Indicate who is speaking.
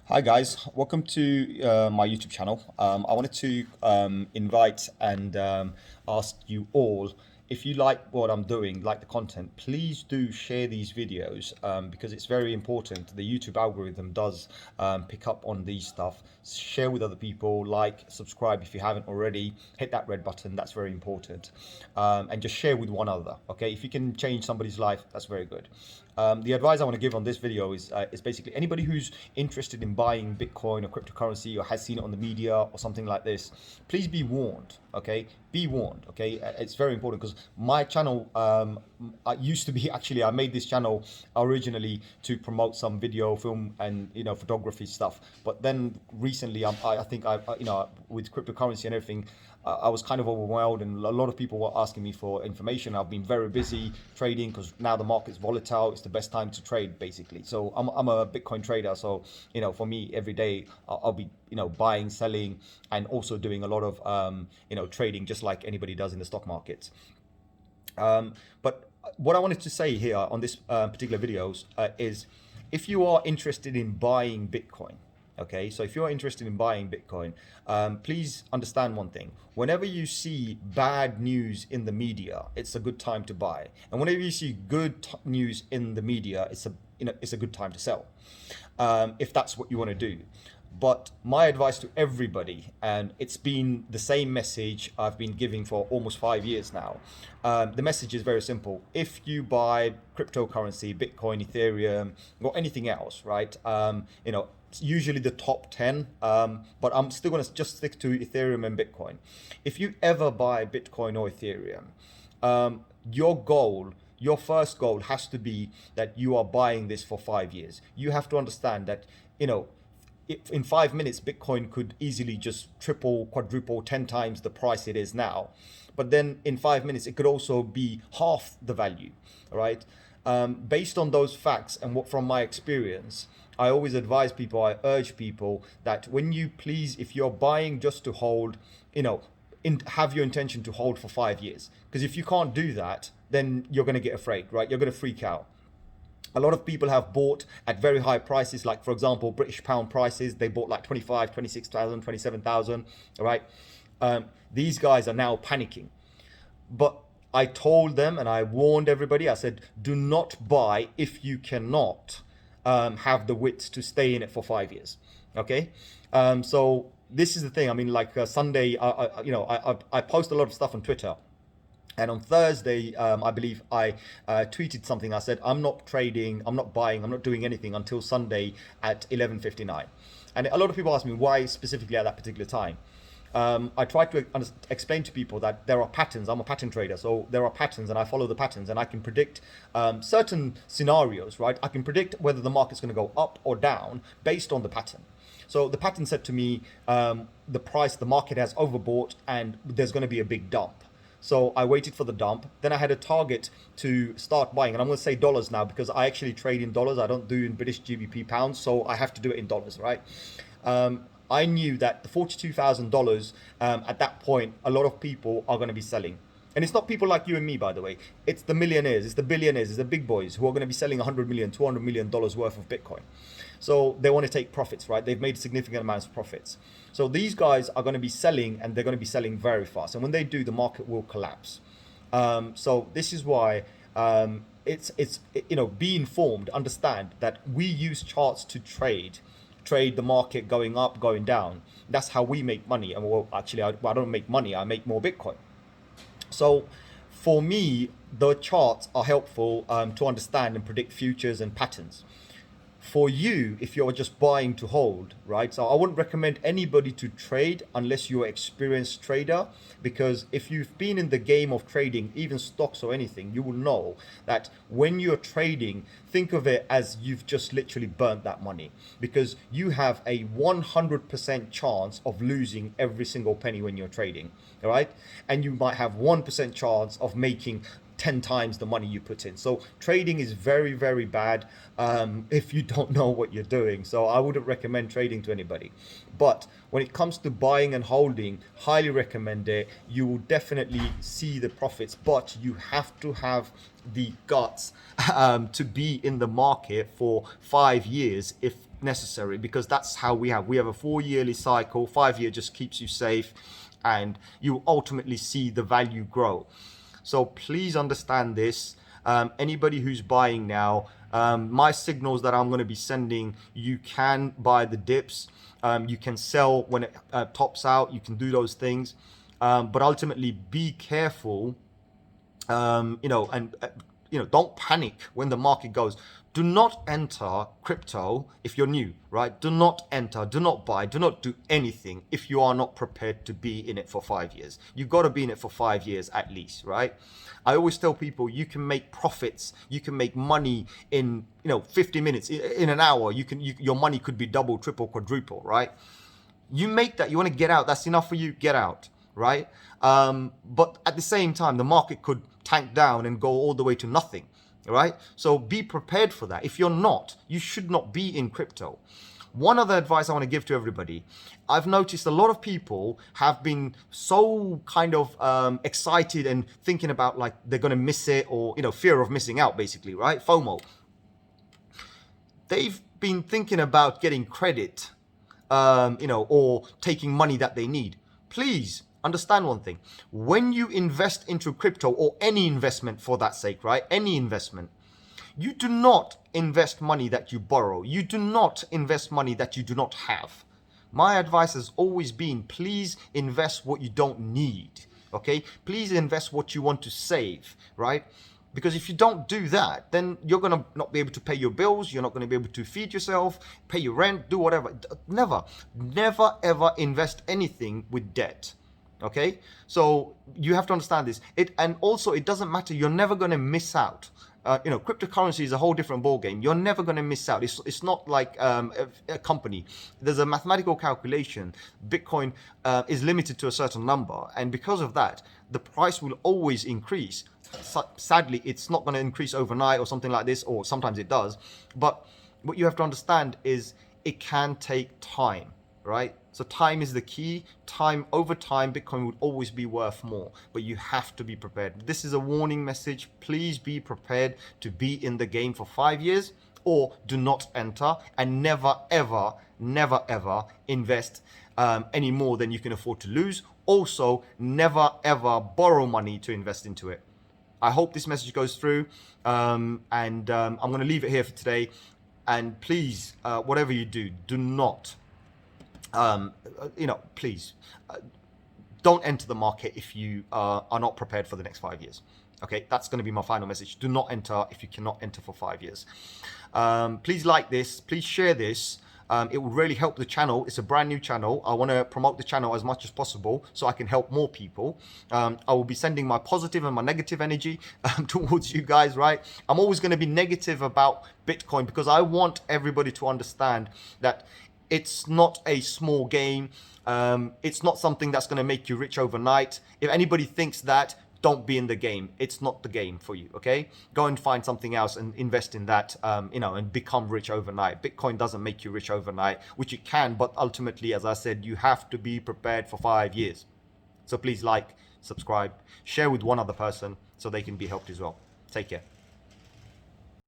Speaker 1: Hi guys, welcome to my YouTube channel. I wanted to invite and ask you all, if you like what I'm doing, like the content, please do share these videos because it's very important. The YouTube algorithm does pick up on these stuff. Share with other people, like, subscribe if you haven't already, hit that red button, that's very important. And just share with one another, okay? If you can change somebody's life, that's very good. The advice I want to give on this video is basically anybody who's interested in buying Bitcoin or cryptocurrency or has seen it on the media or something like this, please be warned, okay? Be warned, okay? It's very important because my channel, I used to be actually, I made this channel originally to promote some video, film, and photography stuff. But then recently, I think with cryptocurrency and everything, I was kind of overwhelmed, and a lot of people were asking me for information. I've been very busy trading because now the market's volatile. It's the best time to trade, basically. So I'm a Bitcoin trader. So for me, every day I'll be buying, selling, and also doing a lot of trading, just like anybody does in the stock markets. But what I wanted to say here on this particular videos is, if you are interested in buying Bitcoin, okay, so if you're interested in buying Bitcoin, please understand one thing. Whenever you see bad news in the media, it's a good time to buy. And whenever you see good news in the media, it's a good time to sell, if that's what you want to do. But my advice to everybody, and it's been the same message I've been giving for almost 5 years now. The message is very simple. If you buy cryptocurrency, Bitcoin, Ethereum, or anything else, right? Usually the top 10, but I'm still going to just stick to Ethereum and Bitcoin. If you ever buy Bitcoin or Ethereum, your first goal has to be that you are buying this for 5 years. You have to understand that, in 5 minutes, Bitcoin could easily just triple, quadruple, 10 times the price it is now. But then in 5 minutes, it could also be half the value, right? Based on those facts and what from my experience, I always advise people, I urge people that if you're buying just to hold, have your intention to hold for 5 years. Because if you can't do that, then you're going to get afraid, right? You're going to freak out. A lot of people have bought at very high prices, like for example, British pound prices. They bought like 25, 26,000, 27,000, all right? These guys are now panicking. But I told them and I warned everybody, I said, do not buy if you cannot have the wits to stay in it for 5 years, okay? So this is the thing. I mean, like Sunday, I post a lot of stuff on Twitter. And on Thursday, I believe I tweeted something. I said, I'm not trading, I'm not buying, I'm not doing anything until Sunday at 11:59. And a lot of people ask me why specifically at that particular time. I try to explain to people that there are patterns. I'm a pattern trader, so there are patterns, and I follow the patterns, and I can predict certain scenarios, right? I can predict whether the market's going to go up or down based on the pattern. So the pattern said to me, the market has overbought, and there's going to be a big dump. So I waited for the dump. Then I had a target to start buying. And I'm going to say dollars now because I actually trade in dollars. I don't do in British GBP pounds. So I have to do it in dollars, right? I knew that the $42,000 at that point, a lot of people are going to be selling. And it's not people like you and me, by the way. It's the millionaires, it's the billionaires, it's the big boys who are going to be selling $100 million, $200 million worth of Bitcoin. So they want to take profits, right? They've made significant amounts of profits. So these guys are going to be selling, and they're going to be selling very fast. And when they do, the market will collapse. So this is why be informed, understand that we use charts to trade the market going up, going down. That's how we make money. And well, actually, I don't make money. I make more Bitcoin. So for me, the charts are helpful to understand and predict futures and patterns. For you, if you're just buying to hold, right? So I wouldn't recommend anybody to trade unless you're an experienced trader, because if you've been in the game of trading, even stocks or anything, you will know that when you're trading, think of it as you've just literally burnt that money, because you have a 100% chance of losing every single penny when you're trading, all right? And you might have 1% chance of making 10 times the money you put in. So trading is very, very bad if you don't know what you're doing. So I wouldn't recommend trading to anybody. But when it comes to buying and holding, highly recommend it. You will definitely see the profits, but you have to have the guts to be in the market for 5 years if necessary, because that's how we have a 4-yearly cycle. 5-year just keeps you safe, and you ultimately see the value grow. So please understand this. Anybody who's buying now, my signals that I'm going to be sending, you can buy the dips, you can sell when it tops out, you can do those things, but ultimately be careful, don't panic when the market goes. Do not enter crypto if you're new, right? Do not enter, do not buy, do not do anything if you are not prepared to be in it for 5 years. You've got to be in it for 5 years at least, right? I always tell people, you can make profits, you can make money in 50 minutes, in an hour. Your money could be double, triple, quadruple, right? You make that, you want to get out, that's enough for you, get out, right? But at the same time, the market could tank down and go all the way to nothing, right? So be prepared for that. If you're not, you should not be in crypto. One other advice I want to give to everybody, I've noticed a lot of people have been so kind of excited and thinking about like they're going to miss it, or fear of missing out, basically, right? FOMO. They've been thinking about getting credit, or taking money that they need. Please understand one thing. When you invest into crypto, or any investment for that sake, right? Any investment, you do not invest money that you borrow. You do not invest money that you do not have. My advice has always been, please invest what you don't need, okay? Please invest what you want to save, right? Because if you don't do that, then you're going to not be able to pay your bills. You're not going to be able to feed yourself, pay your rent, do whatever. Never ever invest anything with debt. Okay, so you have to understand this. And also it doesn't matter. You're never going to miss out. Cryptocurrency is a whole different ball game. You're never going to miss out. It's not like a company. There's a mathematical calculation. Bitcoin is limited to a certain number, and because of that, the price will always increase. Sadly, it's not going to increase overnight or something like this, or sometimes it does. But what you have to understand is it can take time, right? So time is the key. Over time, Bitcoin would always be worth more, but you have to be prepared. This is a warning message. Please be prepared to be in the game for 5 years, or do not enter, and never, ever invest any more than you can afford to lose. Also, never, ever borrow money to invest into it. I hope this message goes through, and I'm going to leave it here for today. And please, whatever you do, do not please don't enter the market if you are not prepared for the next 5 years. Okay, that's going to be my final message. Do not enter if you cannot enter for 5 years. Please like this, please share this. It will really help the channel. It's a brand new channel. I want to promote the channel as much as possible so I can help more people. I will be sending my positive and my negative energy towards you guys, right? I'm always going to be negative about Bitcoin because I want everybody to understand that it's not a small game. It's not something that's going to make you rich overnight. If anybody thinks that, don't be in the game. It's not the game for you, okay? Go and find something else and invest in that, and become rich overnight. Bitcoin doesn't make you rich overnight, which it can, but ultimately, as I said, you have to be prepared for 5 years. So please like, subscribe, share with one other person so they can be helped as well. Take care.